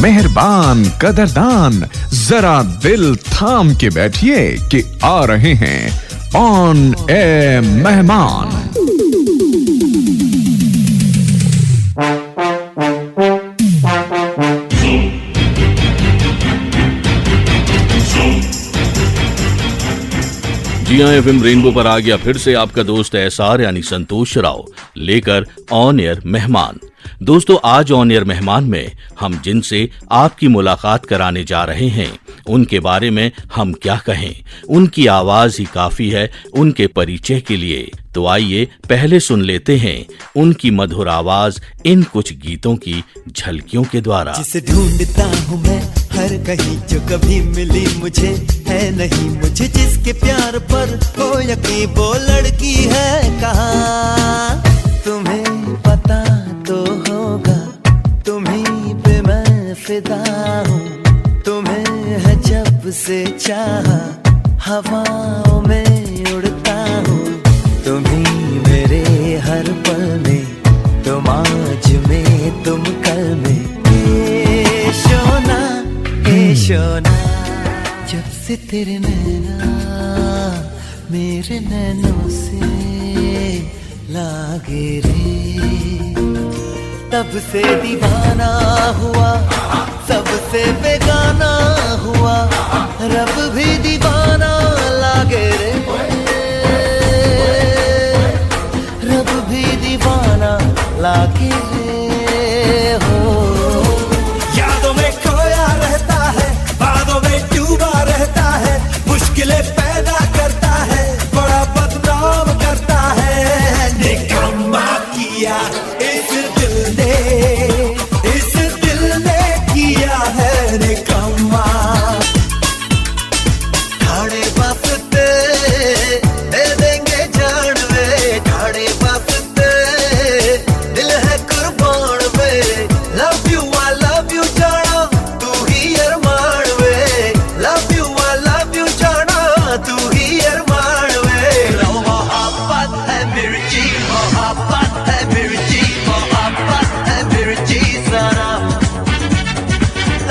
मेहरबान कदरदान, जरा दिल थाम के बैठिए कि आ रहे हैं ऑन एयर मेहमान। जी हाँ, एफएम रेनबो पर आ गया फिर से आपका दोस्त एसआर यानी संतोष राव लेकर ऑन एयर मेहमान। दोस्तों, आज ऑन एयर मेहमान में हम जिनसे आपकी मुलाकात कराने जा रहे हैं उनके बारे में हम क्या कहें, उनकी आवाज ही काफी है उनके परिचय के लिए। तो आइए पहले सुन लेते हैं उनकी मधुर आवाज इन कुछ गीतों की झलकियों के द्वारा। जिसे ढूंढता हूँ मैं हर कहीं, जो कभी मिली मुझे है नहीं, मुझे जिसके प्यार पर हो यकीन, वो लड़की है कहाँ। तुम्हें पता तो होगा, तुम्हीं पे मैं फिदा हूँ, तुम्हें है जब से चाहा, हवाओं में उड़ता हूँ, तुम्हीं मेरे हर पल में, तुम आज में तुम कल में। ए सोना, ए सोना, जब से तेरे नैना मेरे नैनों से लागे रे, तब से दीवाना हुआ, सबसे बेगाना हुआ, रब भी दीवाना लागे रे, रब भी दीवाना लागे रे हो। यादों में खोया रहता है, बादों में डूबा रहता है, मुश्किलें पैदा करता है, बड़ा बदनाम करता है। निकम्मा किया इस दिल ने किया है निकम्मा। ठाणे वास्ते दे देंगे जान वे, ठाणे वास्ते दिल है कुर्बान वे। Love you I love you जाना, तू ही अरमान वे। Love you I love you जाना, तू ही अरमान वे। मोहब्बत है मिर्ची, मोहब्बत है मिर्ची, मोहब्बत है मिर्ची सारा।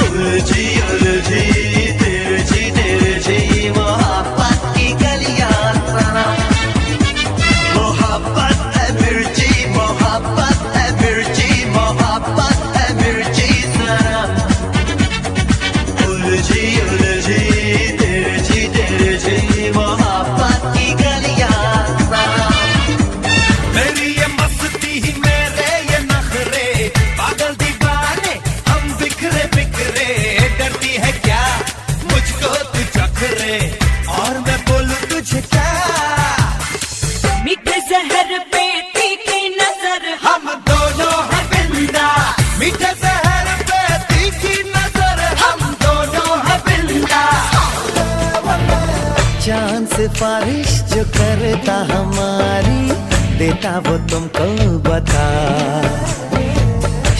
उलझी उलझी तिरछी मोहब्बत की गलियां सारा। मोहब्बत है मिर्ची, मोहब्बत है मिर्ची, मोहब्बत है मिर्ची सारा। उलझी उलझी तिरछी मोहब्बत की गलियां सारा। मेरी ये मस्ती ही मेरे ये नखरे, पागल दीवाने हम बिखरे बिखरे। डरती है क्या मुझको तू चखरे, और मैं बोलूं तुझे क्या। मीठे जहर पे तीखी नजर, हम दोनों हैं बिंदा। मीठे जहर पे तीखी नजर, हम दोनों हैं बिंदा। चांद से बारिश जो करता हमारी, देता वो तुमको बता।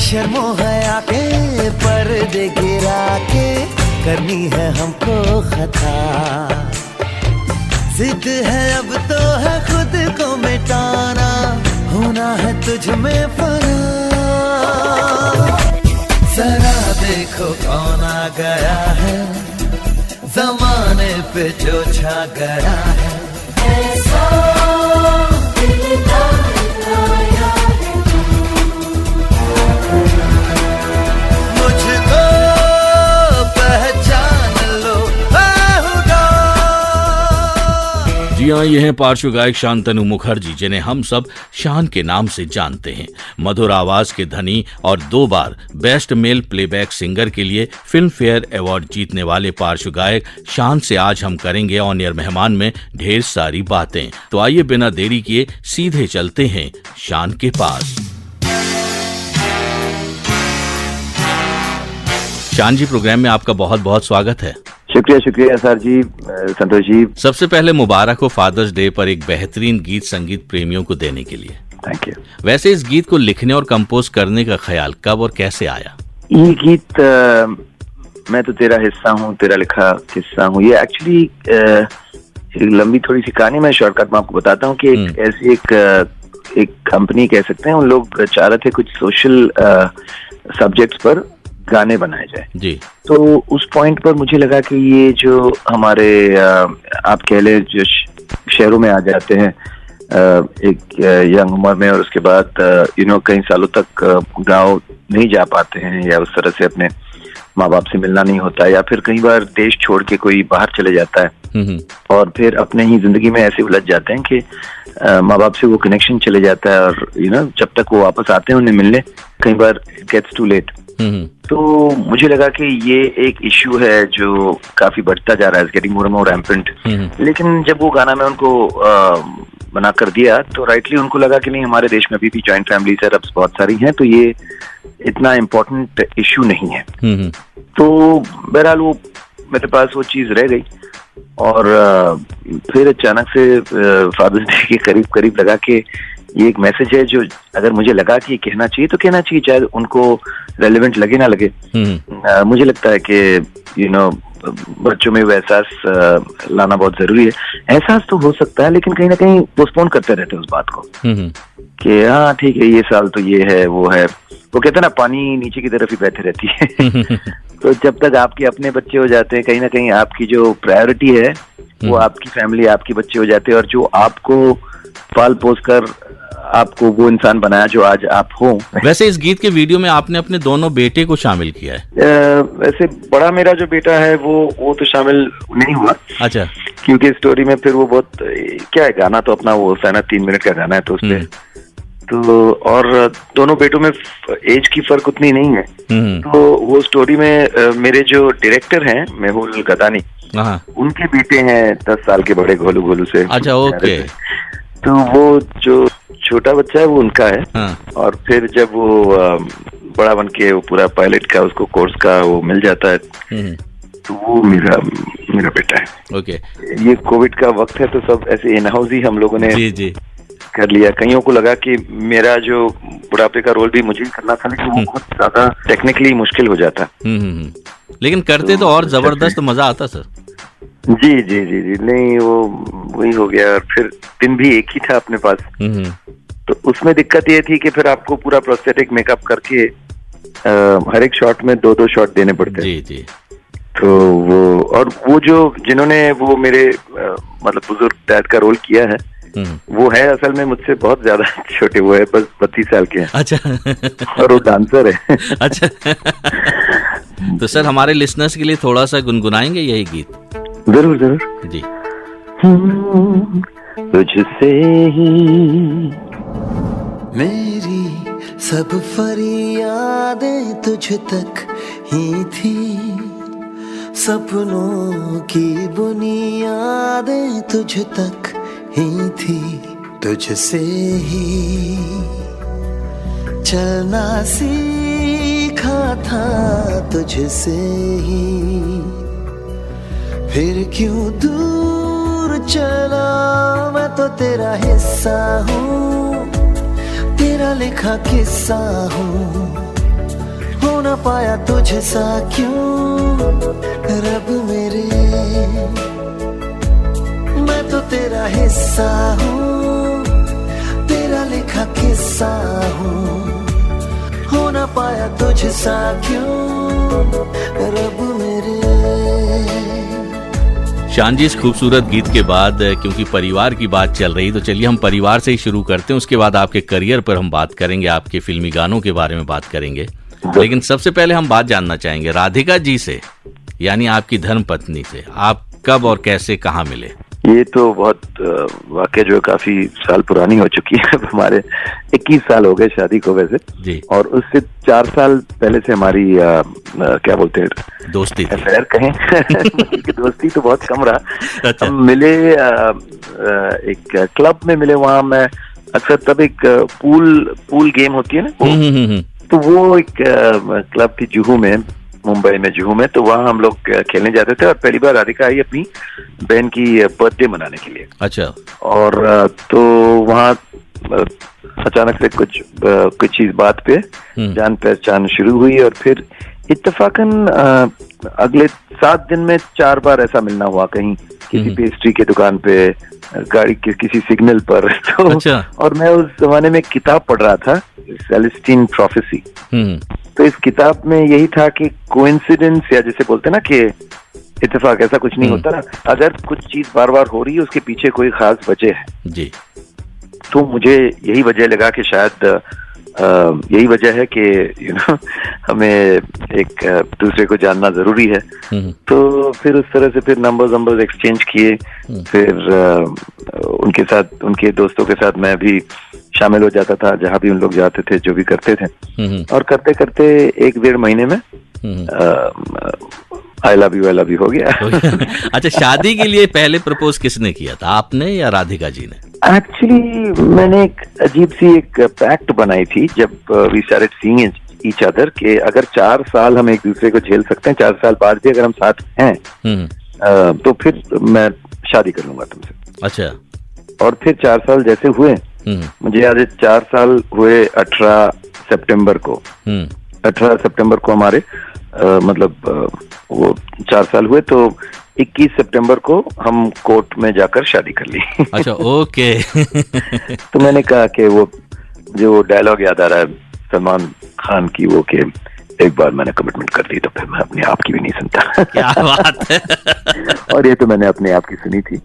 शर्मो है आके पर्दे गिरा के, करनी है हमको खता। जिद है अब तो है खुद को मिटाना, होना है तुझ में फना। जरा देखो कौन आ गया है, जमाने पे जो छा गया है। ऐसा दिल लगाया है मुझको पहचान लो बेहुदा। जी हाँ, ये हैं पार्श्व गायक शांतनु मुखर्जी, जिन्हें हम सब शान के नाम से जानते हैं। मधुर आवाज के धनी और 2 बार बेस्ट मेल प्लेबैक सिंगर के लिए फिल्म फेयर अवार्ड जीतने वाले पार्श्व गायक शान से आज हम करेंगे ऑन एयर मेहमान में ढेर सारी बातें। तो आइए बिना देरी किए सीधे चलते हैं शान के पास। शान जी, प्रोग्राम में आपका बहुत बहुत स्वागत है। शुक्रिया सर जी, संतोष जी। सबसे पहले मुबारक हो फादर्स डे पर एक बेहतरीन गीत संगीत प्रेमियों को देने के लिए। Thank you. वैसे इस गीत को लिखने और कंपोज करने का ख्याल कब और कैसे आया? ये गीत मैं तो तेरा हिस्सा हूँ, तेरा लिखा किस्सा हूँ, ये एक्चुअली लंबी थोड़ी सी कहानी, मैं शॉर्टकट में आपको बताता हूँ कि एक ऐसी एक कंपनी कह सकते हैं, उन लोग चाह रहे थे कुछ सोशल सब्जेक्ट्स पर गाने बनाए जाए। जी। तो उस पॉइंट पर मुझे लगा कि ये जो हमारे आप कह ले जो शहरों में आ जाते हैं एक यंग उम्र में, और उसके बाद कई सालों तक गांव नहीं जा पाते हैं, या उस तरह से अपने माँ बाप से मिलना नहीं होता, या फिर कई बार देश छोड़ के कोई बाहर चले जाता है और फिर अपने ही जिंदगी में ऐसे उलझ जाते हैं कि माँ बाप से वो कनेक्शन चले जाता है, और जब तक वो वापस आते हैं उन्हें मिलने, कई बार गेट्स टू लेट। तो मुझे लगा कि ये एक इश्यू है जो काफी बढ़ता जा रहा है, getting more and more rampant. लेकिन जब वो गाना मैं उनको बना कर दिया तो राइटली उनको लगा कि नहीं, हमारे देश में अभी भी जॉइंट फैमिली सेटअप्स बहुत सारी हैं, तो ये इतना इम्पोर्टेंट इश्यू नहीं है। तो बहरहाल वो मेरे पास वो चीज रह गई, और फिर अचानक से फादर्स डे के करीब करीब लगा कि ये एक मैसेज है जो अगर मुझे लगा कि कहना चाहिए तो कहना चाहिए, चाहे उनको रेलेवेंट लगे ना लगे। मुझे लगता है कि बच्चों में वो एहसास लाना बहुत जरूरी है। एहसास तो हो सकता है, लेकिन कहीं ना कहीं पोस्टपोन करते रहते हैं उस बात को कि हाँ ठीक है, ये साल तो ये है वो है। वो कहते हैं ना, पानी नीचे की तरफ ही बहती रहती है। तो जब तक आपके अपने बच्चे हो जाते हैं, कहीं ना कहीं आपकी जो प्रायोरिटी है वो आपकी फैमिली, आपके बच्चे हो जाते हैं, और जो आपको पाल पोस कर आपको वो इंसान बनाया जो आज आप हो। वैसे इस गीत के वीडियो में आपने अपने दोनों बेटे को शामिल किया है। वैसे बड़ा मेरा जो बेटा है वो तो शामिल नहीं हुआ। अच्छा। क्योंकि स्टोरी में फिर वो बहुत क्या है, गाना तो अपना वो है ना, 3 मिनट का गाना है, तो उसपे तो, और दोनों बेटों में एज की फर्क उतनी नहीं है। तो वो स्टोरी में मेरे जो डायरेक्टर हैं मेहुल गदानी, उनके बेटे हैं 10 साल के बड़े, घोलू घोलू से। अच्छा, ओके। तो वो जो छोटा बच्चा है वो उनका है। और फिर जब वो बड़ा बन के वो पूरा पायलट का उसको कोर्स का वो मिल जाता है, तो वो मेरा बेटा है। ओके। ये कोविड का वक्त है, तो सब ऐसे इन हाउस ही हम लोगों ने जी कर लिया। कईयों को लगा कि मेरा जो बुढ़ापे का रोल भी मुझे ही करना था, लेकिन वो बहुत ज्यादा टेक्निकली मुश्किल हो जाता। लेकिन करते तो और जबरदस्त मजा आता सर। जी जी जी जी नहीं, वो वही हो गया। और फिर दिन भी एक ही था अपने पास, तो उसमें दिक्कत ये थी कि फिर आपको पूरा प्रोस्थेटिक मेकअप करके हर एक शॉट में 2-2 शॉट देने पड़ते हैं। जी। तो वो जो जिन्होंने वो मेरे मतलब बुजुर्ग डैड का रोल किया है, वो है असल में मुझसे बहुत ज्यादा छोटे, वो है बस 32 साल के हैं। अच्छा। और वो डांसर है। अच्छा। तो सर हमारे लिसनर्स के लिए थोड़ा सा गुनगुनाएंगे यही गीत? जरूर जरूर जी। तुझसे ही मेरी सब फरियादें तुझ तक ही थी, सपनों की बुनियादें तुझ तक ही थी, तुझसे ही चलना सीखा था, तुझसे ही फिर क्यों दूर चला। मैं तो तेरा हिस्सा हूँ, तेरा लिखा किस्सा हूँ, हो ना पाया तुझसा क्यों रब मेरे। मैं तो तेरा हिस्सा हूँ, तेरा लिखा किस्सा हूँ, हो ना पाया तुझसा क्यों रब मेरे। शान जी, इस खूबसूरत गीत के बाद क्योंकि परिवार की बात चल रही, तो चलिए हम परिवार से ही शुरू करते हैं। उसके बाद आपके करियर पर हम बात करेंगे, आपके फिल्मी गानों के बारे में बात करेंगे। लेकिन सबसे पहले हम बात जानना चाहेंगे राधिका जी से, यानी आपकी धर्मपत्नी से। आप कब और कैसे कहाँ मिले? ये तो बहुत वाकई जो है काफी साल पुरानी हो चुकी है। हमारे 21 साल हो गए शादी को वैसे जी। और उससे 4 साल पहले से हमारी क्या बोलते हैं, दोस्ती अफेयर कहें। दोस्ती तो बहुत कम रहा। अच्छा। हम मिले एक क्लब में मिले, वहाँ मैं अक्सर तब एक पूल गेम होती है ना, तो वो एक क्लब थी जुहू में, मुंबई में जुहू में। तो वहाँ हम लोग खेलने जाते थे, और पहली बार राधिका आई अपनी बहन की बर्थडे मनाने के लिए। अच्छा। और तो वहाँ अचानक से कुछ चीज बात पे जान पहचान शुरू हुई, और फिर इत्तेफाकन अगले 7 दिन में 4 बार ऐसा मिलना हुआ, कहीं किसी पेस्ट्री की दुकान पे, गाड़ी के किसी सिग्नल पर। तो अच्छा। और मैं उस जमाने में किताब पढ़ रहा था, सेलेस्टीन प्रोफेसी। तो तो इस किताब में यही था कि कोइंसिडेंस, या जैसे बोलते हैं ना कि इत्तेफाक, ऐसा कुछ नहीं होता। अगर कुछ चीज बार बार हो रही है उसके पीछे कोई खास वजह है जी। तो मुझे यही वजह लगा कि शायद यही वजह है कि हमें एक दूसरे को जानना जरूरी है। तो फिर उस तरह से फिर नंबर्स एक्सचेंज किए, फिर उनके साथ, उनके दोस्तों के साथ मैं भी शामिल हो जाता था जहां भी उन लोग जाते थे, जो भी करते थे। और करते करते 1-1.5 महीने में आई लव यू हो गया। अच्छा, शादी के लिए पहले प्रपोज किसने किया था, आपने या राधिका जी ने? एक्चुअली मैंने एक अजीब सी एक पैक्ट बनाई थी जब we started seeing each other, कि अगर 4 साल हम एक दूसरे को झेल सकते हैं, 4 साल बाद भी अगर हम साथ हैं तो फिर मैं शादी कर लूंगा तुमसे। अच्छा। और फिर 4 साल जैसे हुए, मुझे याद है 4 साल हुए 18 सितंबर को। 18 सितंबर को हमारे वो 4 साल हुए, तो 21 सितंबर को हम कोर्ट में जाकर शादी कर ली। अच्छा, ओके। तो मैंने कहा कि वो जो डायलॉग याद आ रहा है सलमान खान की, वो कि एक बार मैंने कमिटमेंट कर ली तो फिर मैं अपने आप की भी नहीं सुनता। क्या बात है। और ये तो मैंने अपने आप की सुनी थी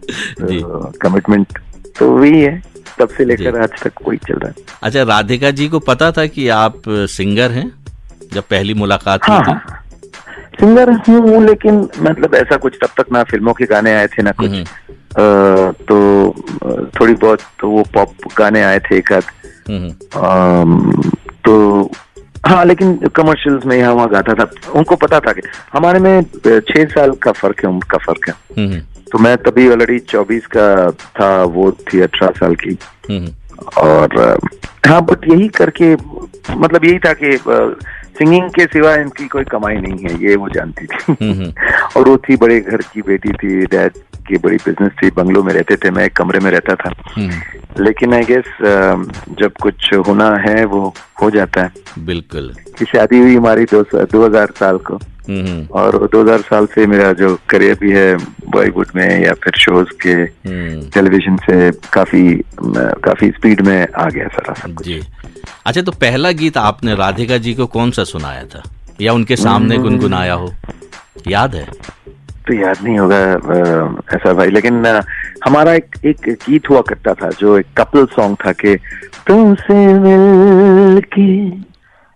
कमिटमेंट, तो वही है, तब से लेकर आज तक वही चल रहा है। अच्छा, राधिका जी को पता था कि आप सिंगर हैं जब पहली मुलाकात हुई थी? सिंगर हूँ, लेकिन मतलब ऐसा कुछ तब तक ना फिल्मों के गाने आए थे ना कुछ, तो थोड़ी बहुत तो वो पॉप गाने आए थे एक आध, तो हाँ, लेकिन कमर्शियल्स में यहाँ वहाँ गाता था। उनको पता था कि हमारे में 6 साल का फर्क है, उम्र का फर्क है। तो मैं तभी ऑलरेडी 24 का था, वो थी 18 साल की। और हाँ, बट यही करके मतलब यही था कि सिंगिंग के सिवा इनकी कोई कमाई नहीं है, ये वो जानती थी। और वो थी बड़े घर की बेटी थी, डैड की बड़ी बिजनेस थी, बंगलों में रहते थे, मैं एक कमरे में रहता था। लेकिन आई गेस जब कुछ होना है वो हो जाता है। बिल्कुल। कि शादी हुई हमारी 2000 साल को, और 2000 साल से मेरा जो करियर भी है बॉलीवुड में या फिर शोज के टेलीविजन से काफी स्पीड में आ गया सारा सब कुछ। जी। अच्छा, तो पहला गीत आपने राधिका जी को कौन सा सुनाया था, या उनके सामने गुनगुनाया हो, याद है? तो याद नहीं होगा ऐसा भाई, लेकिन हमारा एक गीत हुआ करता था जो एक कपल सॉन्ग था कि तुमसे मिलके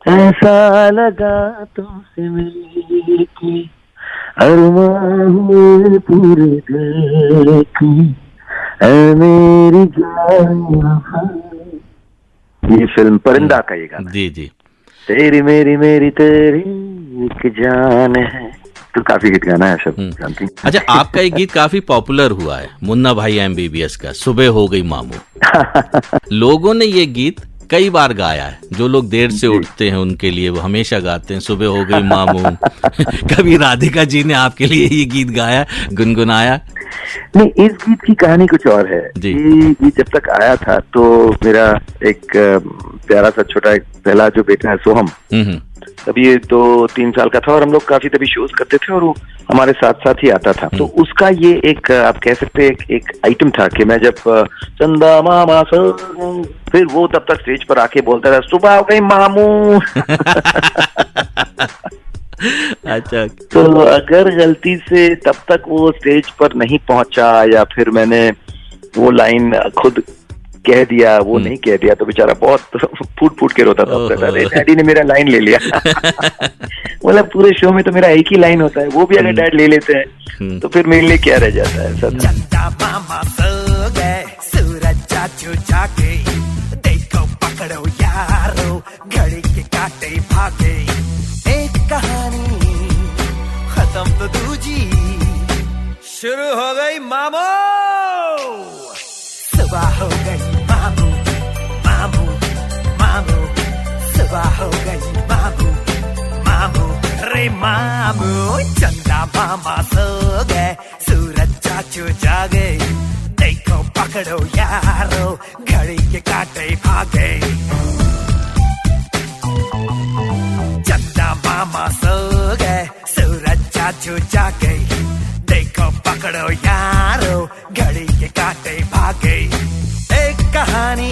ऐसा लगा, तुमसे मिलके अरमान हुए पूरे दिल की, ऐ मेरी जान। ये फिल्म परिंदा का ये गाना। जी जी। तेरी मेरी मेरी तेरी एक जान है, तो काफी हिट गाना है, सब जानती। अच्छा, आपका एक गीत काफी पॉपुलर हुआ है, मुन्ना भाई MBBS का, सुबह हो गई मामू। लोगों ने ये गीत कई बार गाया है, जो लोग देर से उठते हैं उनके लिए वो हमेशा गाते हैं सुबह हो गई मामू। कभी राधिका जी ने आपके लिए ये गीत गाया, गुनगुनाया? नहीं, इस गीत की कहानी कुछ और है। ये गीत जब तक आया था तो मेरा एक प्यारा सा छोटा एक पहला जो बेटा है सोहम, तभी ये 2-3 साल का था, और हम लोग काफी तभी शोज करते थे और वो हमारे साथ साथ ही आता था। तो उसका ये एक आप कह सकते हैं एक आइटम था कि मैं जब चंदा मामा फिर वो तब तक स्टेज पर आके बोलता था सुबह हो गई मामू। अच्छा, तो अगर गलती से तब तक वो स्टेज पर नहीं पहुंचा या फिर मैंने वो लाइन खुद कह दिया, वो नहीं कह दिया, तो बेचारा बहुत फूट के रोता था। डैडी ने मेरा लाइन ले लिया। मतलब पूरे शो में तो मेरा एक ही लाइन होता है, वो भी अगर डैड ले लेते हैं तो फिर मेरे लिए क्या रह जाता है। चंदा मामा सो गए, सूरज चाचू जागे, देखो पकड़ो यारो, घड़ी के कांटे भागे, एक कहानी खत्म तो दूजी शुरू हो गई मामू। सुबह हो गई मामू, मामू मामू, सुबह हो गई मामू, मामू रे मामू। चंदा मामा सो गए, सूरज चाचू जागे, देखो पकड़ो यारो, घड़ी के कांटे भागे। चंदा मामा सो गए, सूरज चाचू जागे, देखो पकड़ो यारो, घड़ी के कांटे भागे, एक कहानी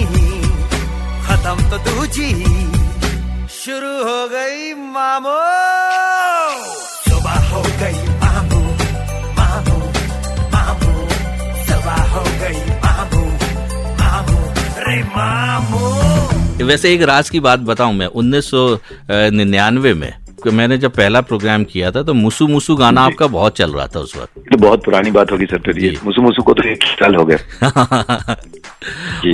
खत्म तो दूजी शुरू हो गई मामू, सुबह हो गई मामू, मामू मामू, सुबह हो गई मामू, मामू रे मामू। वैसे एक राज की बात बताऊं मैं, 1999 में मैंने जब पहला प्रोग्राम किया था तो मुसु मुसु गाना आपका बहुत चल रहा था उस वक्त। तो बहुत पुरानी बात होगी सर, तो ये मुसु मुसु को तो 1 साल हो गया।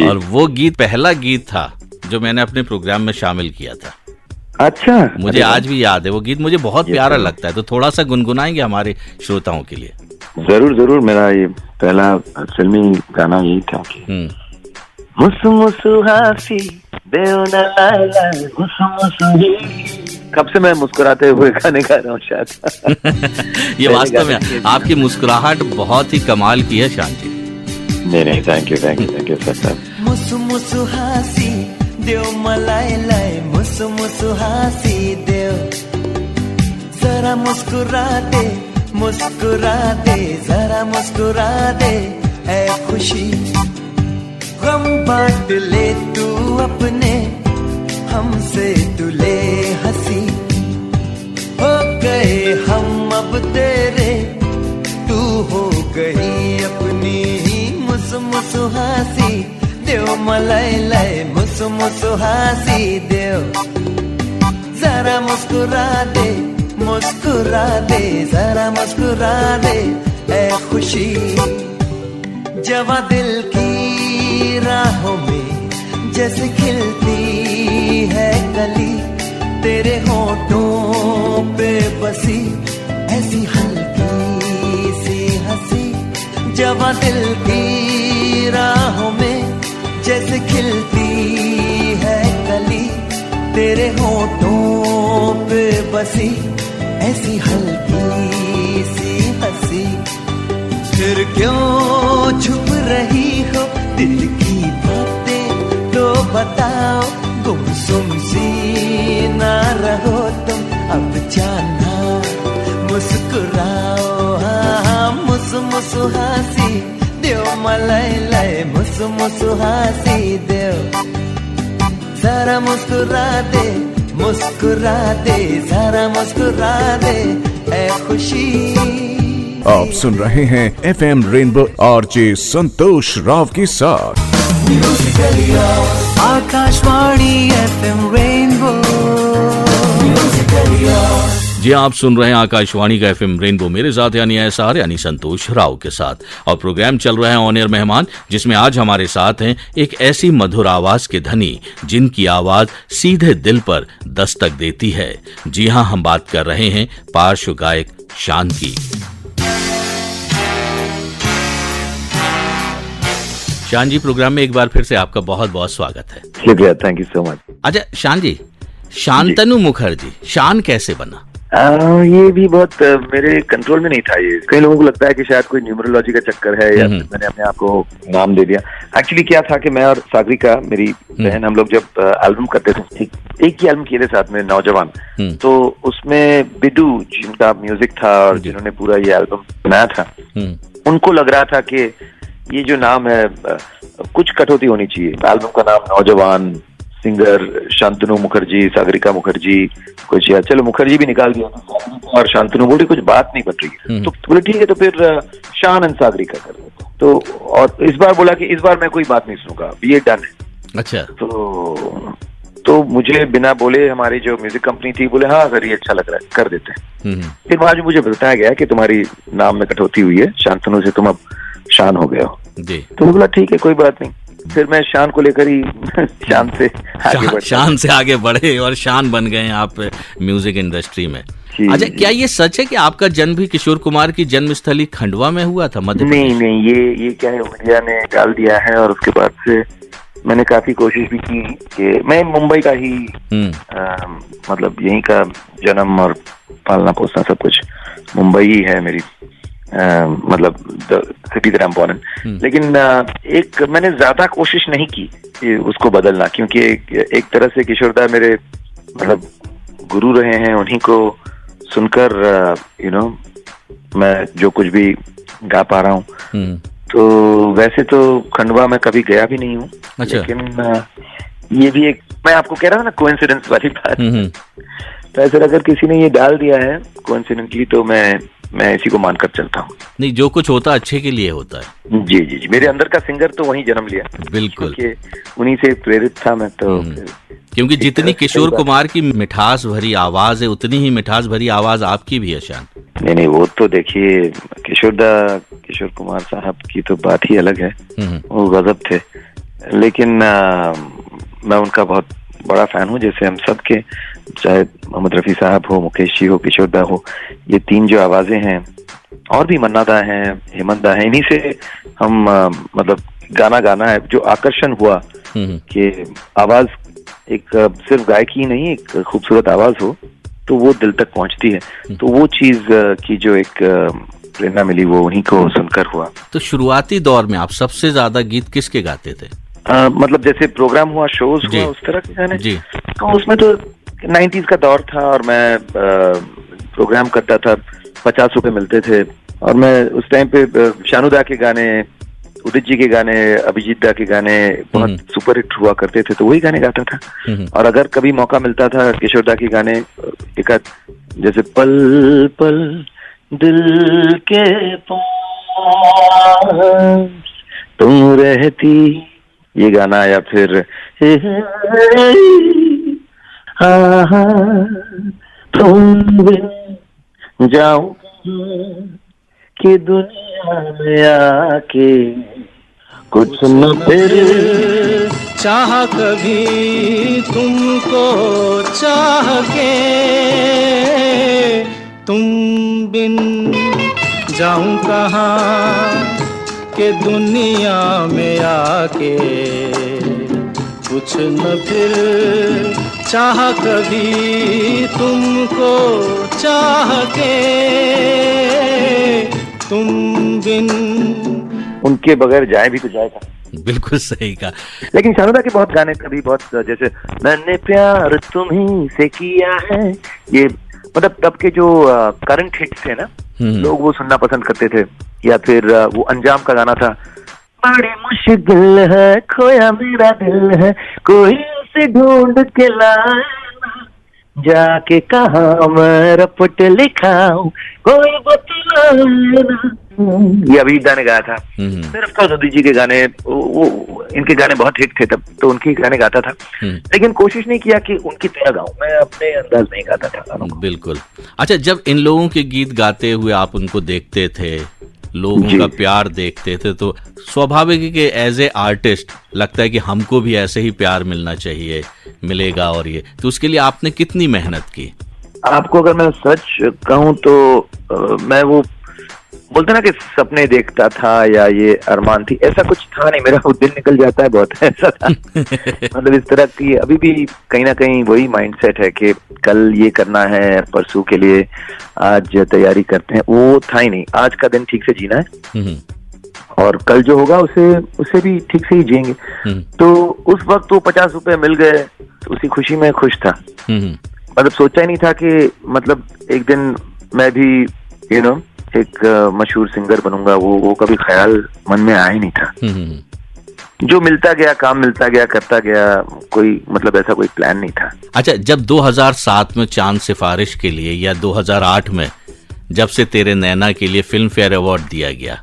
और वो गीत पहला गीत था जो मैंने अपने प्रोग्राम में शामिल किया था। अच्छा, मुझे आज भी याद है वो गीत, मुझे बहुत प्यारा लगता है, तो थोड़ा सा गुनगुनाएंगे हमारे श्रोताओं के लिए? जरूर जरूर। मेरा ये पहला फिल्मी गाना यही था कि मुसु मुसु हासी देव न लाला, मुसु मुसु ही। कब से मैं मुस्कुराते हुए गाने गा रहा हूँ शायद। ये वास्तव में आपकी मुस्कुराहट बहुत ही कमाल की है शान जी। नहीं, थैंक यू सर। मुसु मुसु हासी देव मलाई लाई, मुसु मुसु हासी देव, जरा मुस्कुरा दे, मुस्कुरा दे, जरा मुस्कुरा दे, ऐ खुशी गम बांट ले तू अपने, हमसे तू ले हंसी, हो गए हम अब तेरे, तू हो गई अपनी ही। मुसु मुसु हासी देव मलाई लाई, मुसु मुसु हासी देव, जरा मुस्कुरा दे, मुस्कुरा दे, जरा मुस्कुरा दे, ऐ खुशी। जवा दिल की राहों में जैसे खिलती है कली, तेरे होठों पे बसी ऐसी हल्की सी हंसी। जवा दिल की राहों में जैसे खिलती है कली, तेरे होठों पे बसी ऐसी हल्की सी हंसी। फिर क्यों छुप रही हो दिल की बातें, तो बताओ, गुमसुम सी ना रहो तुम, अब जाना मुस्कुराओ। हाँ, मुसु मुसु हासी देव मलाई लाई, मुसु मुसु हासी देव, जरा मुस्कुरा दे, मुस्कुरा दे, जरा मुस्कुरा दे, ऐ खुशी। आप सुन रहे हैं FM रेनबो आरजे संतोष राव के साथ। Akashvani FM rainbow. जी आप सुन रहे हैं आकाशवाणी का FM रेनबो, मेरे साथ यानी SR यानी संतोष राव के साथ, और प्रोग्राम चल रहा है ऑन एयर मेहमान, जिसमें आज हमारे साथ हैं एक ऐसी मधुर आवाज के धनी जिनकी आवाज सीधे दिल पर दस्तक देती है। जी हाँ, हम बात कर रहे हैं पार्श्व गायक शान की। शान जी, प्रोग्राम में एक बार फिर से आपका बहुत बहुत स्वागत है। शुक्रिया, थैंक यू सो मच। अच्छा शान जी, शांतनु मुखर्जी शान कैसे बना? ये भी बहुत मेरे कंट्रोल में नहीं था। ये कई लोगों को लगता है कि शायद कोई न्यूमरोलॉजी का चक्कर है या मैंने अपने आप को नाम दे दिया। एक्चुअली क्या था कि मैं और सागरिका मेरी बहन, हम लोग जब एल्बम करते थे, एक ही एल्बम किए थे साथ में, नौजवान, तो उसमें बिडू जिनका म्यूजिक था और जिन्होंने पूरा ये एल्बम बनाया था, उनको लग रहा था कि ये जो नाम है कुछ कटौती होनी चाहिए। एल्बम का नाम नौजवान, सिंगर शांतनु मुखर्जी, सागरिका मुखर्जी, कुछ यार, चलो मुखर्जी भी निकाल दिया और शांतनु, बोल रही कुछ बात नहीं बन रही है, तो बोले ठीक है, तो फिर शान एंड सागरिका कर दो। तो और इस बार बोला कि इस बार मैं कोई बात नहीं सुनूंगा, ये डन है। अच्छा, तो मुझे बिना बोले हमारी जो म्यूजिक कंपनी थी बोले हाँ सर ये अच्छा लग रहा है, कर देते हैं। फिर बाद में मुझे बताया गया कि तुम्हारी नाम में कटौती हुई है, शांतनु से तुम अब शान हो गए हो जी। तो मैं बोला ठीक है, कोई बात नहीं। फिर मैं शान को लेकर ही शान से आगे बढ़े और शान बन गए आप म्यूजिक इंडस्ट्री में। अच्छा, क्या ये सच है कि आपका जन्म भी किशोर कुमार की जन्मस्थली खंडवा में हुआ था, मध्य प्रदेश? नहीं, ये क्या है, मीडिया ने डाल दिया है और उसके बाद से मैंने काफी कोशिश भी की कि मैं मुंबई का ही मतलब यहीं का जन्म और पालना पोसना सब कुछ मुंबई ही है मेरी, मतलब city that I'm born in. लेकिन एक मैंने ज्यादा कोशिश नहीं की उसको बदलना, क्योंकि एक तरह से किशोरदा मेरे मतलब गुरु रहे हैं, उन्हीं को सुनकर यू नो मैं जो कुछ भी गा पा रहा हूँ। तो वैसे तो खंडवा में कभी गया भी नहीं हूँ। अच्छा। लेकिन ये भी एक मैं आपको कह रहा हूँ ना कोइंसिडेंस वाली बात, हम्म। तो ऐसा अगर किसी ने ये डाल दिया है कोइंसिडेंटली तो मैं इसी को मानकर चलता हूँ। नहीं, जो कुछ होता है अच्छे के लिए होता है। जी जी जी, मेरे अंदर का सिंगर तो वहीं जन्म लिया, बिल्कुल। क्योंकि उन्हीं से प्रेरित था मैं तो। क्योंकि जितनी तरह से किशोर सही बात। कुमार की मिठास भरी आवाज है, उतनी ही मिठास भरी आवाज आपकी भी है शान। नहीं, वो तो देखिए किशोर कुमार साहब की तो बात ही अलग है, वो गजब थे। लेकिन मैं उनका बहुत बड़ा फैन हूँ, जैसे हम सब के, चाहे मोहम्मद रफी साहब हो, मुकेश जी हो, किशोर दा हो, ये तीन जो आवाजें हैं, और भी मन्ना दा हैं, हेमंत दा हैं, इन्हीं से हम मतलब गाना है। जो आकर्षण हुआ कि आवाज एक सिर्फ गायकी ही नहीं, एक खूबसूरत आवाज हो तो वो दिल तक पहुंचती है। तो वो चीज की जो एक प्रेरणा मिली वो उन्हीं को सुनकर हुआ। तो शुरुआती दौर में आप सबसे ज्यादा गीत किसके गाते थे? मतलब जैसे प्रोग्राम हुआ, शोज जी। हुआ, उस तरह के गाने जी। तो उसमें तो 90s का दौर था और मैं प्रोग्राम करता था, 50 रुपए मिलते थे और मैं उस टाइम पे शानू दा के गाने, उदित जी के गाने, अभिजीत दा के गाने बहुत सुपर हिट हुआ करते थे, तो वही गाने गाता था। और अगर कभी मौका मिलता था किशोर दा के गाने, एक जैसे पल पल दिल के पास तुम रहती, ये गाना, या फिर तुम बिन जाऊं कि दुनिया में आके कुछ न फिर चाह कभी तुमको चाह के तुम बिन जाऊं कहाँ के दुनिया में आके कुछ न फिर चाह कभी तुमको चाह के तुम बिन। उनके बगैर जाए भी तो जाएगा। बिल्कुल सही कहा। लेकिन शानुदा के बहुत गाने कभी बहुत, जैसे मैंने प्यार तुम्हीं से किया है, ये मतलब तब के जो करंट हिट्स है ना, लोग वो सुनना पसंद करते थे। या फिर वो अंजाम का गाना था, बड़ी मुश्किल है खोया मेरा दिल है, कोई उसे ढूंढ के लाए जाके कहाँ मैं रपट लिखाऊं, कोई बतलाए ना। ये अभी ने गाया था। फिर ऑफ कोर्स उदित जी के गाने, वो इनके गाने बहुत हिट थे तब, तो उनके गाने गाता था। लेकिन कोशिश नहीं किया कि उनकी तरह गाऊं, मैं अपने अंदाज में गाता था गानों को। बिल्कुल। अच्छा, जब इन लोगों के गीत गाते हुए आप उनको देखते थे, लोगों का प्यार देखते थे, तो स्वाभाविक है कि एज ए आर्टिस्ट लगता है कि हमको भी ऐसे ही प्यार मिलना चाहिए, मिलेगा। और ये तो उसके लिए आपने कितनी मेहनत की? आपको अगर मैं सच कहूं तो मैं वो बोलते ना कि सपने देखता था या ये अरमान थी, ऐसा कुछ था नहीं। मेरा वो दिन निकल जाता है बहुत, ऐसा था। मतलब इस तरह की अभी भी कहीं ना कहीं वही माइंडसेट है कि कल ये करना है, परसों के लिए आज तैयारी करते हैं, वो था ही नहीं। आज का दिन ठीक से जीना है और कल जो होगा उसे भी ठीक से ही जिएंगे। तो उस वक्त वो 50 रुपए मिल गए तो उसी खुशी में खुश था। मतलब सोचा ही नहीं था कि मतलब एक दिन मैं भी एक मशहूर सिंगर बनूंगा, वो कभी ख्याल मन में आया ही नहीं था। जो मिलता गया, काम मिलता गया, करता गया, कोई मतलब ऐसा कोई प्लान नहीं था। अच्छा, जब 2007 में चांद सिफारिश के लिए या 2008 में जब से तेरे नैना के लिए फिल्म फेयर अवार्ड दिया गया,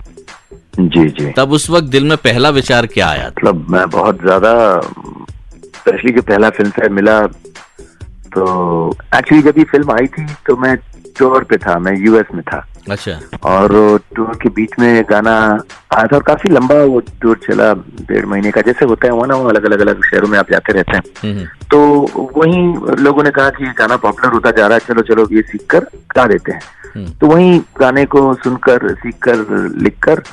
जी जी, तब उस वक्त दिल में पहला विचार क्या आया? मतलब मैं बहुत ज्यादा, स्पेशली जो पहला फिल्म फेयर मिला, तो एक्चुअली जब ये फिल्म आई थी तो मैं टूर पे था, मैं यूएस में था। अच्छा। और टूर के बीच में गाना आया था और काफी लंबा वो टूर चला, 1.5 महीने का, जैसे होता है वो ना, वो अलग अलग शहरों में आप जाते रहते हैं। तो वहीं लोगों ने कहा कि ये गाना पॉपुलर होता जा रहा है, चलो चलो ये सीख कर गा देते हैं। तो वहीं गाने को सुनकर, सीख कर, लिख कर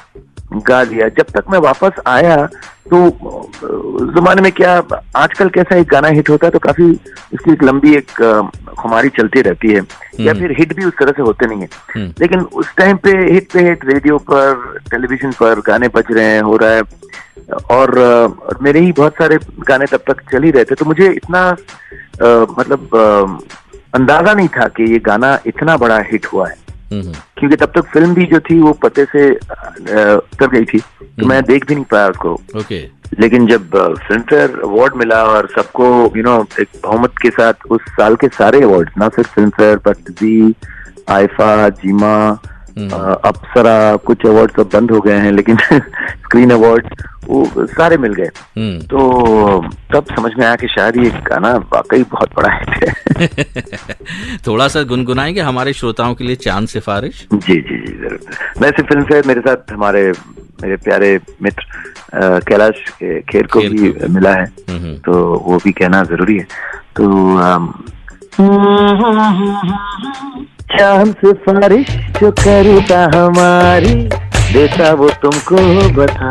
गा दिया। जब तक मैं वापस आया तो जमाने में क्या, आजकल कैसा एक गाना हिट होता है तो काफी इसकी एक लंबी एक खुमारी चलती रहती है, या फिर हिट भी उस तरह से होते नहीं है। लेकिन उस टाइम पे हिट रेडियो पर, टेलीविजन पर गाने बज रहे हैं, हो रहा है, और मेरे ही बहुत सारे गाने तब तक चल ही रहे थे। तो मुझे इतना मतलब अंदाजा नहीं था कि ये गाना इतना बड़ा हिट हुआ है। क्योंकि तब तक फिल्म भी जो थी वो पते से कर गई थी, तो मैं देख भी नहीं पाया उसको। ओके। लेकिन जब फिल्म फेयर अवार्ड मिला और सबको एक बहुमत के साथ उस साल के सारे अवार्ड, ना सिर्फ फिल्म फेयर पर जी, आईफा, जीमा, अप्सरा, कुछ अवार्ड सब बंद हो गए हैं, लेकिन स्क्रीन अवार्ड वो सारे मिल गए। तो तब समझ में आया कि शायद ये गाना वाकई बहुत बड़ा हिट है। थोड़ा सा गुनगुनाएंगे हमारे श्रोताओं के लिए चांद सिफारिश? जी जी जी जरूर। वैसे फिल्म फेयर मेरे साथ मेरे प्यारे मित्र कैलाश खेर को भी मिला है, तो वो भी कहना जरूरी है। तो चांद सिफारिश जो करता हमारी, देता वो तुमको बता।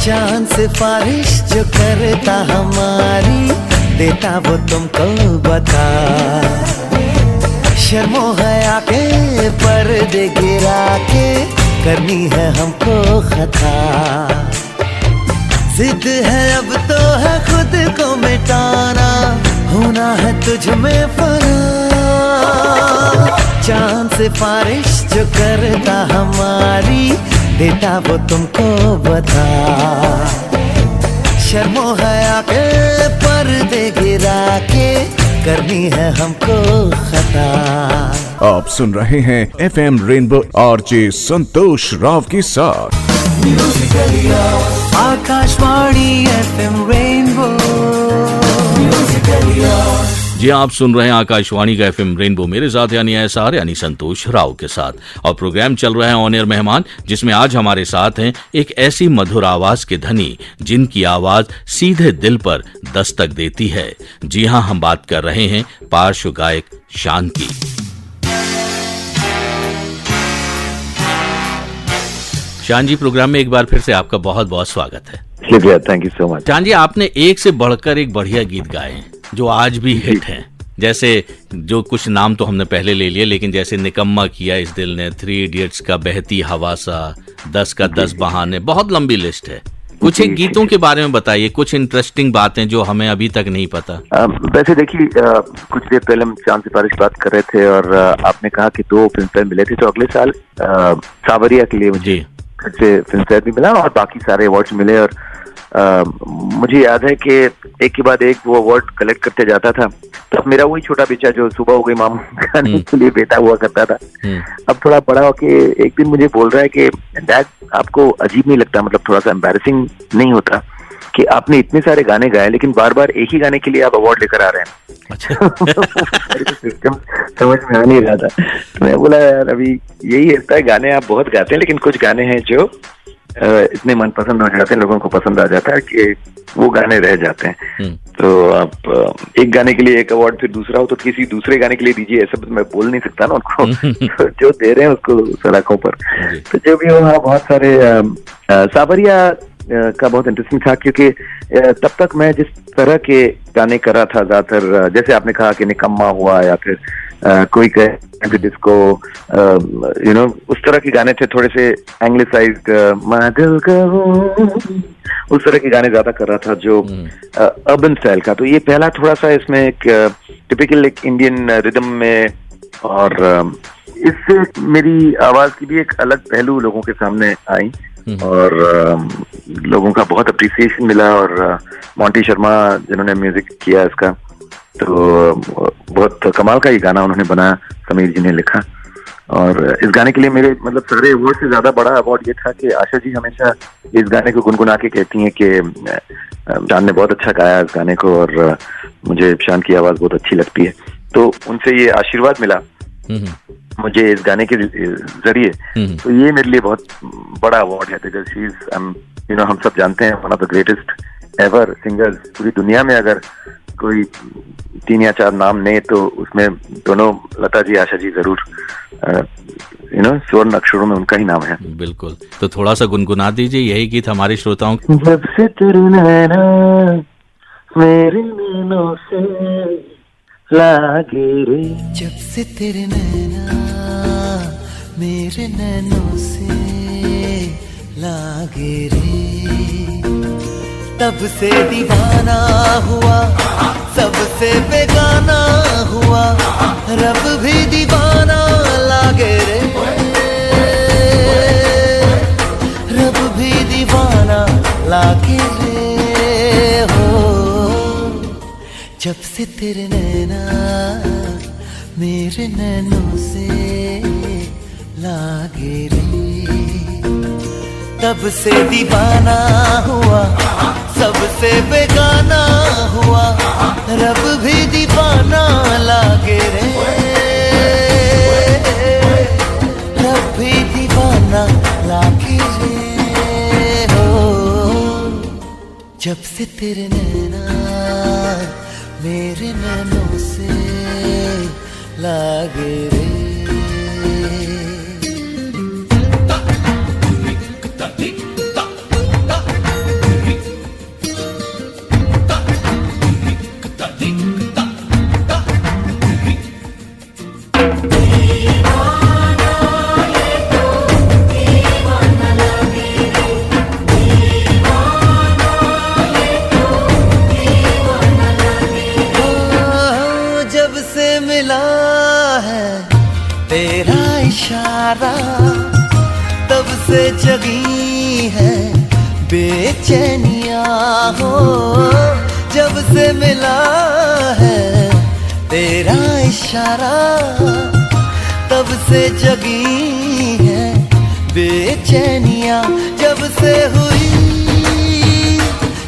चांद सिफारिश जो करता हमारी, देता वो तुमको बता। शर्मो हया के पर्दे गिरा के, करनी है हमको खता। जिद है अब तो है खुद को मिटाना, होना है तुझ में फना। चांद सिफारिश जो करता हमारी, देता वो तुमको बता। शर्मो हया के पर्दे गिरा के, करनी है हमको खता। आप सुन रहे हैं FM रेनबो आरजे संतोष राव के साथ। Akashvani FM rainbow. जी आप सुन रहे हैं आकाशवाणी का FM रेनबो, मेरे साथ यानी SR यानी संतोष राव के साथ, और प्रोग्राम चल रहा है ऑन एयर मेहमान, जिसमें आज हमारे साथ हैं एक ऐसी मधुर आवाज के धनी जिनकी आवाज सीधे दिल पर दस्तक देती है। जी हाँ, हम बात कर रहे हैं पार्श्व गायक शान की। शान जी, प्रोग्राम में एक बार फिर से आपका बहुत बहुत स्वागत है। शुक्रिया, थैंक यू सो मच। शान जी, आपने एक से बढ़कर एक बढ़िया गीत गाए हैं जो आज भी हिट हैं। जैसे जो कुछ नाम तो हमने पहले ले लिए, लेकिन जैसे निकम्मा किया इस दिल ने, 3 इडियट्स का बहती हवा सा, 10 का 10 बहाने, बहुत लंबी लिस्ट है। कुछ एक गीतों के बारे में बताइए, कुछ इंटरेस्टिंग बातें जो हमें अभी तक नहीं पता। वैसे देखिए, कुछ देर पहले हम चांद सिफारिश बात कर रहे थे और आपने कहा कि 2 फिल्म फेयर मिले थे, तो अगले साल सावरिया के लिए मुझे फिर से फिल्म फेयर भी मिला और बाकी सारे अवार्ड्स मिले। और मुझे याद है कि एक के बाद एक वो अवार्ड कलेक्ट करते जाता था। तो अब मेरा वही छोटा बच्चा जो सुबह हो गई मामू गाने के लिए बेटा हुआ करता था, अब थोड़ा बड़ा होके एक दिन मुझे बोल रहा है कि डैड, आपको अजीब नहीं लगता, मतलब थोड़ा सा एम्बैरेसिंग नहीं होता कि आपने इतने सारे गाने गाए लेकिन बार बार एक ही गाने के लिए आप अवार्ड लेकर आ रहे हैं? अच्छा। सिस्टम समझ में आ नहीं रहा था। तो मैं बोला, यार अभी यही होता है, गाने आप बहुत गाते हैं लेकिन कुछ गाने हैं जो इतने मनपसंद हो जाते हैं, लोगों को पसंद आ जाता है कि वो गाने रह जाते हैं। तो आप एक गाने के लिए एक अवार्ड फिर दूसरा हो तो किसी दूसरे गाने के लिए दीजिए, ऐसा तो मैं बोल नहीं सकता ना उनको। तो जो दे रहे हैं उसको सलाखों पर। तो जो भी हो, बहुत सारे सावरिया का बहुत इंटरेस्टिंग था, क्योंकि तब तक मैं जिस तरह के गाने कर रहा था ज्यादातर, जैसे आपने कहा कि निकम्मा हुआ या फिर कोई कहे डिस्को, उस तरह के गाने थे, थोड़े से एंग्लिसाइज्ड, उस तरह के गाने ज्यादा कर रहा था जो अर्बन स्टाइल का। तो ये पहला थोड़ा सा इसमें एक टिपिकल एक इंडियन रिदम में, और इससे मेरी आवाज की भी एक अलग पहलू लोगों के सामने आई और लोगों का बहुत अप्रिसिएशन मिला। और मोंटी शर्मा जिन्होंने म्यूजिक किया इसका, तो बहुत कमाल का ये गाना उन्होंने बनाया, समीर जी ने लिखा। और इस गाने के लिए मेरे मतलब सारे अवार्ड से ज्यादा बड़ा अवार्ड ये था कि आशा जी हमेशा इस गाने को गुनगुना के कहती हैं कि शान ने बहुत अच्छा गाया इस गाने को, और मुझे शान की आवाज बहुत अच्छी लगती है। तो उनसे ये आशीर्वाद मिला मुझे इस गाने के जरिए, तो ये मेरे लिए बहुत बड़ा अवार्ड है, बिकॉज शी इज हम सब जानते हैं one of the greatest ever singers पूरी दुनिया में। अगर कोई 3 या 4 नाम ने तो उसमें दोनों लता जी, आशा जी जरूर स्वर्ण अक्षरों में उनका ही नाम है। बिल्कुल, तो थोड़ा सा गुनगुना दीजिए यही गीत हमारे श्रोताओं को। जब से तेरे नैना मेरे नैनों से लागे रे, जब से तेरे नैना मेरे नैनों से लागे रे, तब से दीवाना हुआ, सबसे बेगाना हुआ, रब भी दीवाना लागे रे, रब भी दीवाना लागे रे हो। जब से तेरे नैना मेरे नैनों से लागे रे, तब से दीवाना हुआ, सबसे बेगाना हुआ, रब भी दीवाना लागे रे, रब भी दीवाना लागे रे हो। जब से तेरे नैना मेरे नैनों से लागे रे। तेरा इशारा तब से जगी है बेचैनिया हो, जब से मिला है तेरा इशारा तब से जगी है बेचैनिया, जब से हुई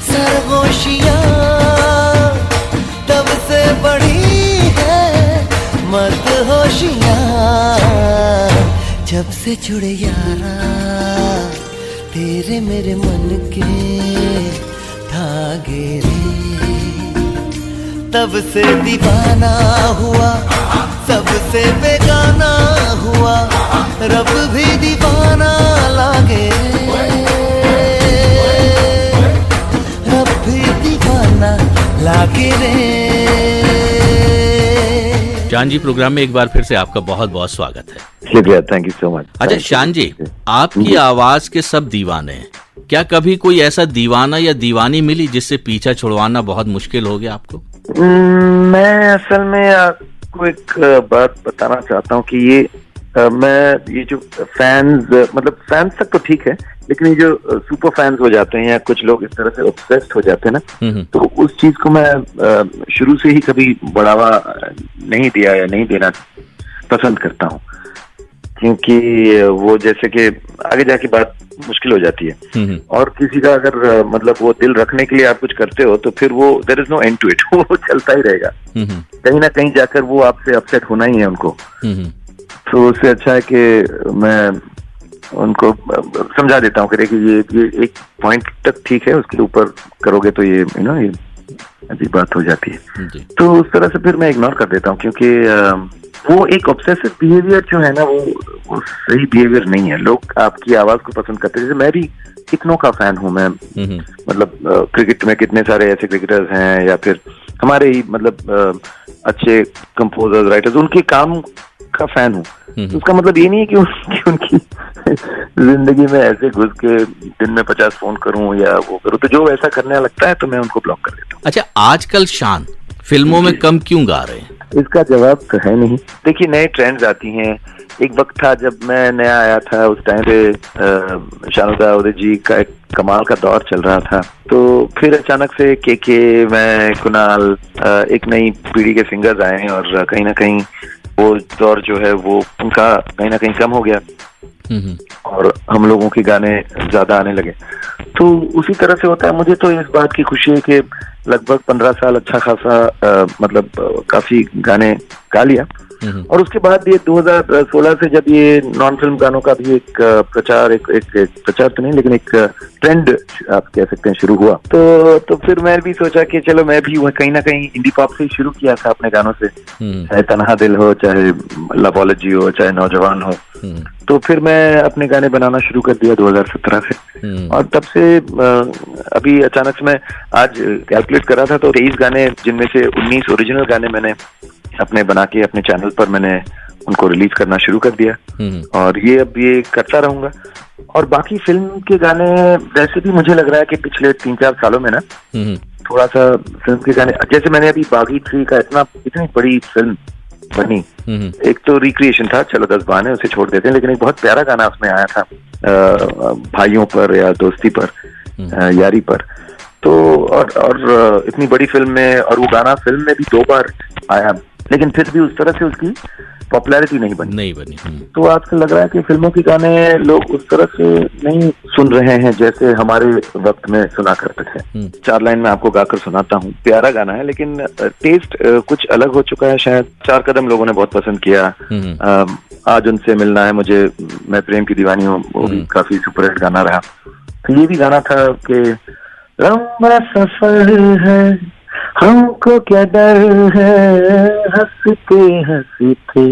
सरगोशियाँ तब से बढ़ी है मदहोशियाँ, जब से जुड़े यारा तेरे मेरे मन के धागे रे, तब से दीवाना हुआ, सबसे बेगाना हुआ, रब भी दीवाना लागे रे, रब भी दीवाना लागे रे। शान जी, प्रोग्राम में एक बार फिर से आपका बहुत बहुत स्वागत है। शुक्रिया, थैंक यू सो मच। अच्छा शान जी, आपकी आवाज के सब दीवाने हैं, क्या कभी कोई ऐसा दीवाना या दीवानी मिली जिससे पीछा छुड़वाना बहुत मुश्किल हो गया आपको? मैं असल में आपको एक बात बताना चाहता हूँ कि ये जो फैंस, मतलब फैंस तक तो ठीक है, लेकिन ये जो सुपर फैंस हो जाते हैं या कुछ लोग इस तरह से ऑब्सेस्ड हो जाते हैं ना, तो उस चीज को मैं शुरू से ही कभी बढ़ावा नहीं दिया या नहीं देना पसंद करता हूँ, क्योंकि वो जैसे कि आगे जाके बात मुश्किल हो जाती है, और किसी का अगर मतलब वो दिल रखने के लिए आप कुछ करते हो तो फिर वो there is no end to it, वो चलता ही रहेगा, कहीं ना कहीं जाकर वो आपसे अपसेट होना ही है उनको। तो उससे अच्छा है कि मैं उनको समझा देता हूँ कि ये एक पॉइंट तक ठीक है, उसके ऊपर करोगे तो ये ये अजीब बात हो जाती है, तो उस तरह से फिर मैं इग्नोर कर देता हूँ, क्योंकि वो एक ऑब्सेसिव बिहेवियर जो है ना, वो सही बिहेवियर नहीं है। लोग आपकी आवाज को पसंद करते हैं, जैसे मैं भी कितनों का फैन हूँ मैं, मतलब क्रिकेट में कितने सारे ऐसे क्रिकेटर्स हैं, या फिर हमारे ही मतलब अच्छे कंपोजर्स, राइटर्स, उनके काम का फैन हूँ। तो उसका मतलब ये नहीं है कि उनकी जिंदगी में ऐसे घुस के दिन में 50 फोन करूं या वो करूं, तो जो ऐसा करने लगता है तो मैं उनको ब्लॉक कर देता हूँ। अच्छा, आजकल शान फिल्मों में कम क्यों गा रहे हैं? इसका जवाब तो है नहीं। देखिए, नए ट्रेंड्स आती हैं। एक वक्त था जब मैं नया आया था, उस टाइम पे शानुदा उदय जी का एक कमाल का दौर चल रहा था, तो फिर अचानक से के मैं, कुणाल, एक नई पीढ़ी के सिंगर्स आए, और कहीं ना कहीं वो दौर जो है वो उनका कहीं ना कहीं कम हो गया, और हम लोगों के गाने ज्यादा आने लगे। तो उसी तरह से होता है। मुझे तो इस बात की खुशी है कि लगभग 15 साल अच्छा खासा मतलब काफी गाने गा लिया, और उसके बाद ये 2016 से जब ये नॉन फिल्म गानों का भी एक प्रचार एक प्रचार तो नहीं लेकिन एक ट्रेंड आप कह सकते हैं शुरू हुआ, तो फिर मैं भी सोचा कि चलो मैं भी कहीं ना कहीं इंडी पॉप से ही शुरू किया था अपने गानों से, चाहे तन्हा दिल हो, चाहे लवोलॉजी हो, चाहे नौजवान हो। तो फिर मैं अपने गाने बनाना शुरू कर दिया 2017 से, और तब से अभी अचानक से मैं आज कैलकुलेट कर रहा था तो 23 गाने, जिनमें से 19 ओरिजिनल गाने मैंने अपने बना के अपने चैनल पर मैंने उनको रिलीज करना शुरू कर दिया, और ये करता रहूंगा। और बाकी फिल्म के गाने वैसे भी मुझे लग रहा है कि पिछले 3-4 सालों में ना थोड़ा सा फिल्म के गाने, जैसे मैंने अभी बागी 3 का इतनी बड़ी फिल्म बनी, एक तो रिक्रिएशन था, चलो 10 बहाने उसे छोड़ देते हैं, लेकिन एक बहुत प्यारा गाना उसमें आया था भाइयों पर या दोस्ती पर, यारी पर। तो और इतनी बड़ी फिल्म में, और वो गाना फिल्म में भी 2 बार आया, लेकिन फिर भी उस तरह से उसकी पॉपुलैरिटी नहीं बनी। तो आजकल लग रहा है कि फिल्मों के गाने लोग उस तरह से नहीं सुन रहे हैं जैसे हमारे वक्त में सुना करते थे। 4 लाइन में आपको गाकर सुनाता हूँ, प्यारा गाना है लेकिन टेस्ट कुछ अलग हो चुका है शायद। 4 कदम लोगों ने बहुत पसंद किया, आज उनसे मिलना है मुझे, मैं प्रेम की दीवानी हूँ, वो भी काफी सुपरहिट गाना रहा। तो ये भी गाना था कि लंबा सफर है, हमको क्या डर है, हंसते हंसते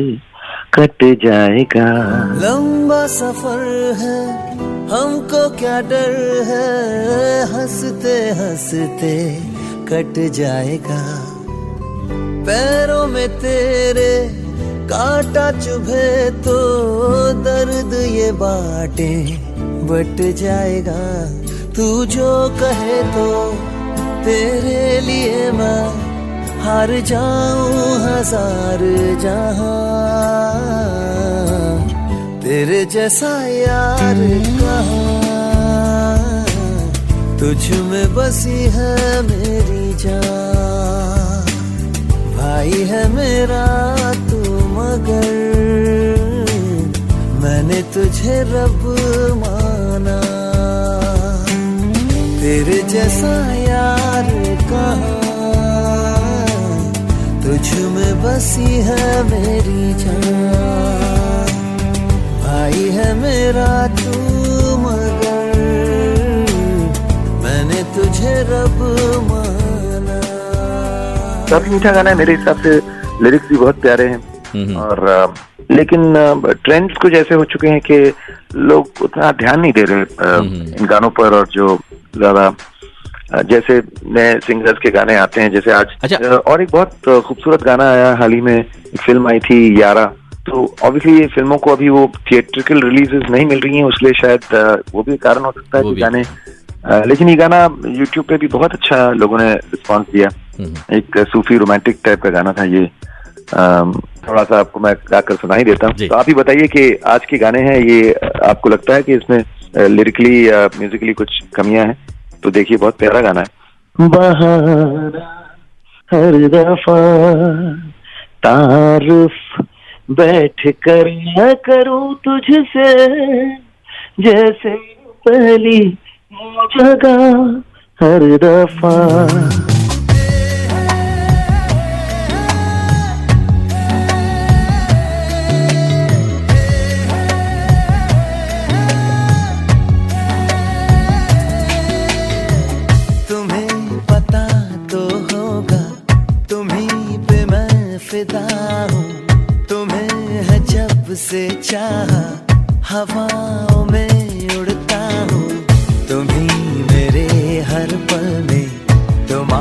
कट जाएगा। लंबा सफर है, हमको क्या डर है, हंसते हंसते कट जाएगा। पैरों में तेरे कांटा चुभे तो दर्द ये बातें बट जाएगा। तू जो कहे तो तेरे लिए मैं हार जाऊं 1000 जहां, तेरे जैसा यार कहाँ, तुझ में बसी है मेरी जान। भाई है मेरा तू मगर मैंने तुझे रब माना, तेरे जैसा यार कहाँ, तुझ में बसी है मेरी जान। भाई है मेरा तू मगर मैंने तुझे रब माना। काफी मीठा गाना है मेरे हिसाब से, लिरिक्स भी बहुत प्यारे हैं, और लेकिन ट्रेंड्स कुछ ऐसे हो चुके हैं कि लोग उतना ध्यान नहीं दे रहे इन गानों पर, और जो ज्यादा जैसे नए सिंगर्स के गाने आते हैं जैसे आज। अच्छा। और एक बहुत खूबसूरत गाना आया हाल ही में, एक फिल्म आई थी यारा। तो ऑब्वियसली ये फिल्मों को अभी वो थिएट्रिकल रिलीजेस नहीं मिल रही हैं, उसलिए शायद वो भी कारण हो सकता है कि गाने, लेकिन ये गाना यूट्यूब पे भी बहुत अच्छा लोगों ने रिस्पॉन्स दिया। एक सूफी रोमांटिक टाइप का गाना था ये, थोड़ा सा आपको मैं गाकर सुना ही देता हूँ। तो आप ही बताइए कि आज के गाने हैं ये, आपको लगता है कि इसमें लिरिकली या म्यूजिकली कुछ कमियां हैं? तो देखिए बहुत प्यारा गाना है। बहार हर दफा तारुफ बैठ कर न करूं तुझसे, जैसे पहली जगह हर दफा। से चाहा हवाओं में उड़ता हूँ, तुम ही मेरे हर पल में, तुम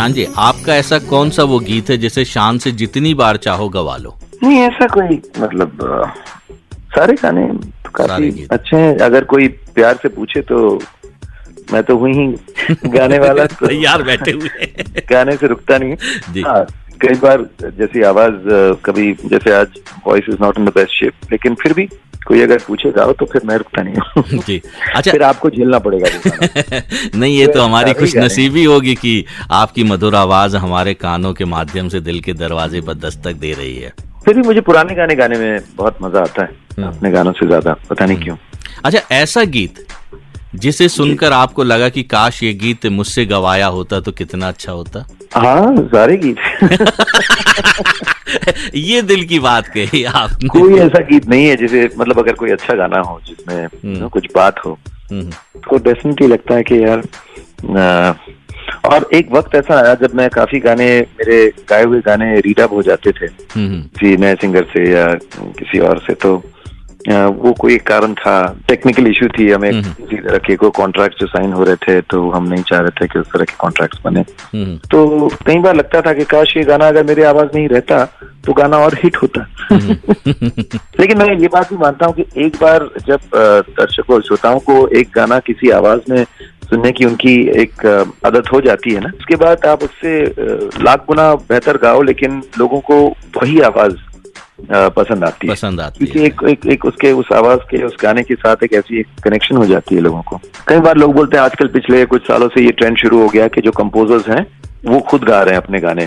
शान जी, आपका ऐसा कौन सा वो गीत है जिसे शान से जितनी बार चाहो गवा लो? नहीं, ऐसा कोई मतलब सारे गाने तो सारे काफी गीत। अच्छे हैं। अगर कोई प्यार से पूछे तो मैं तो हुई ही गाने वाला, तो तैयार बैठे हुए। गाने से रुकता नहीं जी। है। हाँ, कई बार जैसी आवाज कभी, जैसे आज voice is not in the best shape, लेकिन फिर भी कोई अगर पूछे गाओ तो फिर मैं रुकता नहीं हूँ। जी। अच्छा, फिर आपको झेलना पड़ेगा वो गाना। नहीं, ये तो हमारी सारे खुशनसीबी होगी कि आपकी मधुर आवाज हमारे कानों के माध्यम से दिल के दरवाजे पर दस्तक दे रही है। फिर भी मुझे पुराने गाने गाने में बहुत मजा आता है, अपने गानों से ज्यादा, पता नहीं क्यों। अच्छा, ऐसा गीत जिसे सुनकर आपको लगा कि काश ये गीत मुझसे गवाया होता तो कितना अच्छा होता? हाँ, सारे गीत। ये दिल की बात कही आपने। कोई ऐसा गीत नहीं है जिसे, मतलब अगर कोई अच्छा गाना हो जिसमें कुछ बात हो, तो डेफिनेटली लगता है कि यार। और एक वक्त ऐसा आया जब मैं काफी गाने, मेरे गाए हुए गाने रीडअप हो जाते थे किसी नए सिंगर से या किसी और से, तो वो कोई एक कारण था, टेक्निकल इशू थी, हमें किसी तरह के कोई कॉन्ट्रैक्ट जो साइन हो रहे थे तो हम नहीं चाह रहे थे कि उस तरह के कॉन्ट्रैक्ट्स बने। तो कई बार लगता था कि काश ये गाना अगर मेरी आवाज में ही रहता तो गाना और हिट होता। लेकिन मैं ये बात भी मानता हूँ कि एक बार जब दर्शकों श्रोताओं को एक गाना किसी आवाज में सुनने की उनकी एक आदत हो जाती है ना, उसके बाद आप उससे लाख गुना बेहतर गाओ, लेकिन लोगों को वही आवाज पसंद आती है, क्योंकि एक उसके उस आवाज के उस गाने के साथ एक ऐसी एक कनेक्शन हो जाती है लोगों को। कई बार लोग बोलते हैं आजकल पिछले कुछ सालों से ये ट्रेंड शुरू हो गया कि जो कंपोजर्स हैं वो खुद गा रहे हैं अपने गाने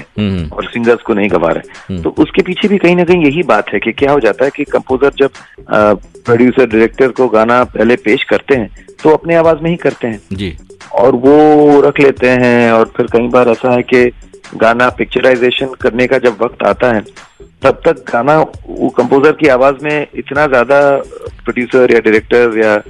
और सिंगर्स को नहीं गवा रहे। तो उसके पीछे भी कहीं ना कहीं यही बात है कि क्या हो जाता है कि कंपोजर जब प्रोड्यूसर डायरेक्टर को गाना पहले पेश करते हैं तो अपने आवाज में ही करते हैं जी, और वो रख लेते हैं, और फिर कई बार ऐसा है कि गाना पिक्चराइजेशन करने का जब वक्त आता है तब तक गाना वो कंपोजर की आवाज में इतना ज्यादा प्रोड्यूसर या डायरेक्टर या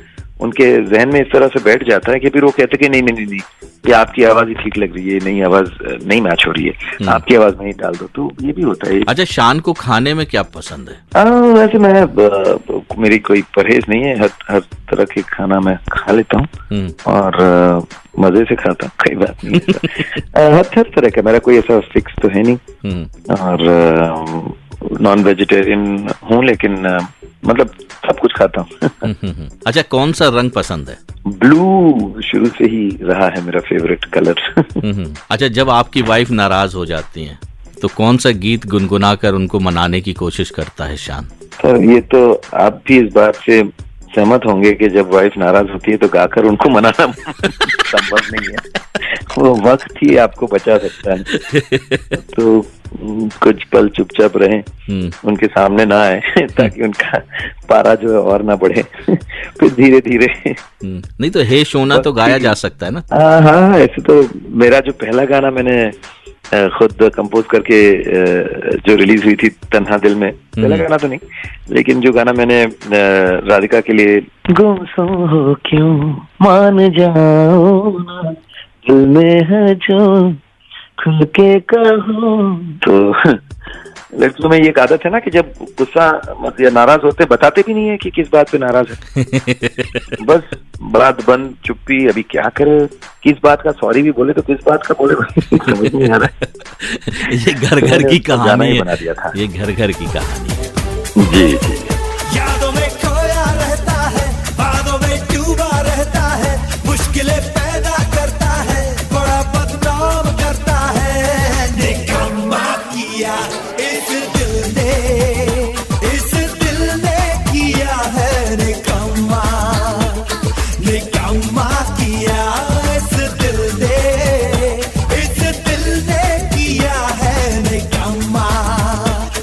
उनके जहन में इस तरह से बैठ जाता है कि फिर वो कहते कि नहीं, ये आपकी आवाज ही ठीक लग रही है, नई आवाज नहीं मैच हो रही है, आपकी आवाज में ही डाल दो। तो ये भी होता है। अच्छा, शान को खाने में क्या पसंद है? वैसे मैं मेरी कोई परहेज नहीं है, हर तरह के खाना मैं खा लेता हूँ और मजे से खाता हूँ, कोई बात नहीं। हर तरह का, मेरा कोई ऐसा फिक्स तो है नहीं, और नॉन वेजिटेरियन हूँ, लेकिन मतलब सब कुछ खाता हूँ। अच्छा, कौन सा रंग पसंद है? ब्लू शुरू से ही रहा है मेरा फेवरेट कलर। अच्छा, जब आपकी वाइफ नाराज हो जाती हैं तो कौन सा गीत गुनगुना कर उनको मनाने की कोशिश करता है शान? तो ये तो आप भी इस बात से सहमत होंगे कि जब वाइफ नाराज होती है तो गाकर उनको मनाना संभव नहीं है, वो वक्त ही आपको बचा सकता है। तो कुछ पल चुपचाप रहें, उनके सामने ना आए ताकि उनका पारा जो है और ना बढ़े। फिर धीरे धीरे नहीं तो हे सोना तो गाया जा सकता है ना। हाँ, ऐसे तो मेरा जो पहला गाना मैंने खुद कंपोज करके जो रिलीज हुई थी, तन्हा दिल में, पहला गाना तो नहीं, लेकिन जो गाना मैंने राधिका के लिए, गुमसुम हो क्यों मान जाओ ना, दिल में है जो खुल के कहो। तो लड़कियों में ये एक आदत है ना कि जब गुस्सा या नाराज होते बताते भी नहीं है कि किस बात पे नाराज है। बस बात बंद, चुप्पी, अभी क्या करे, किस बात का सॉरी भी बोले तो किस बात का बोले समझ नहीं आ रहा। ये घर घर की कहानी है, बना दिया था। ये घर घर की कहानी है। जी जी। यादों में खोया रहता है, बादों में डूबा रहता है, मुश्किलें पैदा करता है, बड़ा बदनाम करता है। निकम्मा किया इस दिल ने किया है, निकम्मा किया इस दिल ने किया है, निकम्मा।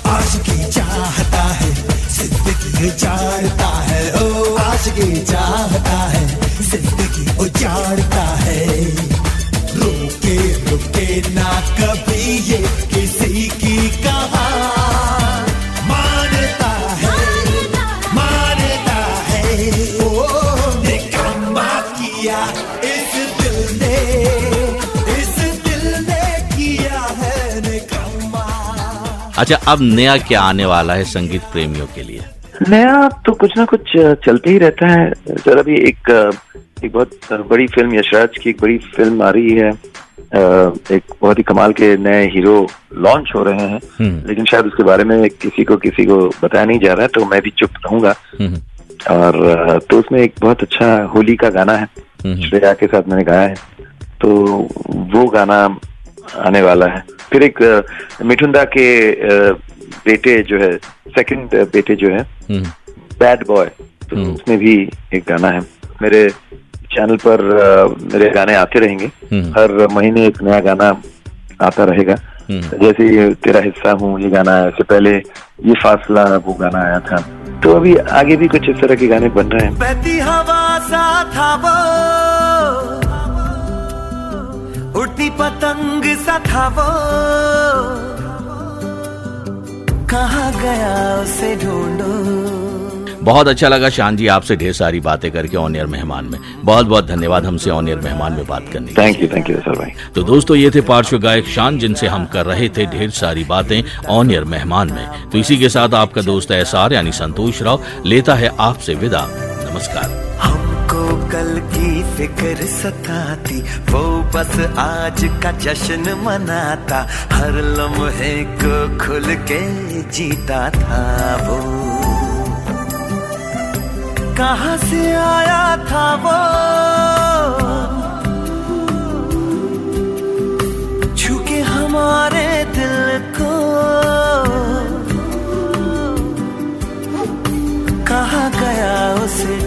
आशिकी चाहता है, जिंदगी उजाड़ता है, ओ आशिकी चाहता है, जिंदगी उजाड़ता है। रुके रुके ना कभी ये किसी की कहा, मानता है, ओ निकम्मा किया इस दिल ने किया है, निकम्मा। अच्छा, अब नया क्या आने वाला है संगीत प्रेमियों के लिए? नया तो कुछ ना कुछ चलते ही रहता है। जरा भी एक बहुत बड़ी फिल्म, यशराज की एक बड़ी फिल्म आ रही है, एक बहुत ही कमाल के नए हीरो लॉन्च हो रहे हैं, लेकिन शायद उसके बारे में किसी को बताया नहीं जा रहा है, तो मैं भी चुप रहूंगा। और तो उसमें एक बहुत अच्छा होली का गाना है, श्रेया के साथ मैंने गाया है, तो वो गाना आने वाला है। फिर एक मिठुंदा के बेटे जो है, सेकंड बेटे जो है, बैड बॉय, तो उसमें भी एक गाना है। मेरे चैनल पर मेरे गाने आते रहेंगे, हर महीने एक नया गाना आता रहेगा। जैसे ये तेरा हिस्सा हूँ, ये गाना है, इससे पहले ये फासला, वो गाना आया था। तो अभी आगे भी कुछ इस तरह के गाने बन रहे हैं। बहती हवा सा था वो, उड़ती पतंग सा था वो, कहाँ गया उसे ढूंढो। बहुत अच्छा लगा शान जी आपसे ढेर सारी बातें करके ऑन एयर मेहमान में। बहुत बहुत धन्यवाद हमसे ऑन एयर मेहमान में बात करने के लिए। थैंक यू सर भाई। तो दोस्तों ये थे पार्श्व गायक शान, जिनसे हम कर रहे थे ढेर सारी बातें ऑन एयर मेहमान में। तो इसी के साथ आपका दोस्त एसआर यानी संतोष राव लेता है आपसे विदा। नमस्कार। हमको कल की फिक्र सताती, वो बस आज का जश्न मनाता, हर लम्हे को खुल के जीता था वो। कहाँ से आया था वो, छू के हमारे दिल को, कहाँ गया उसे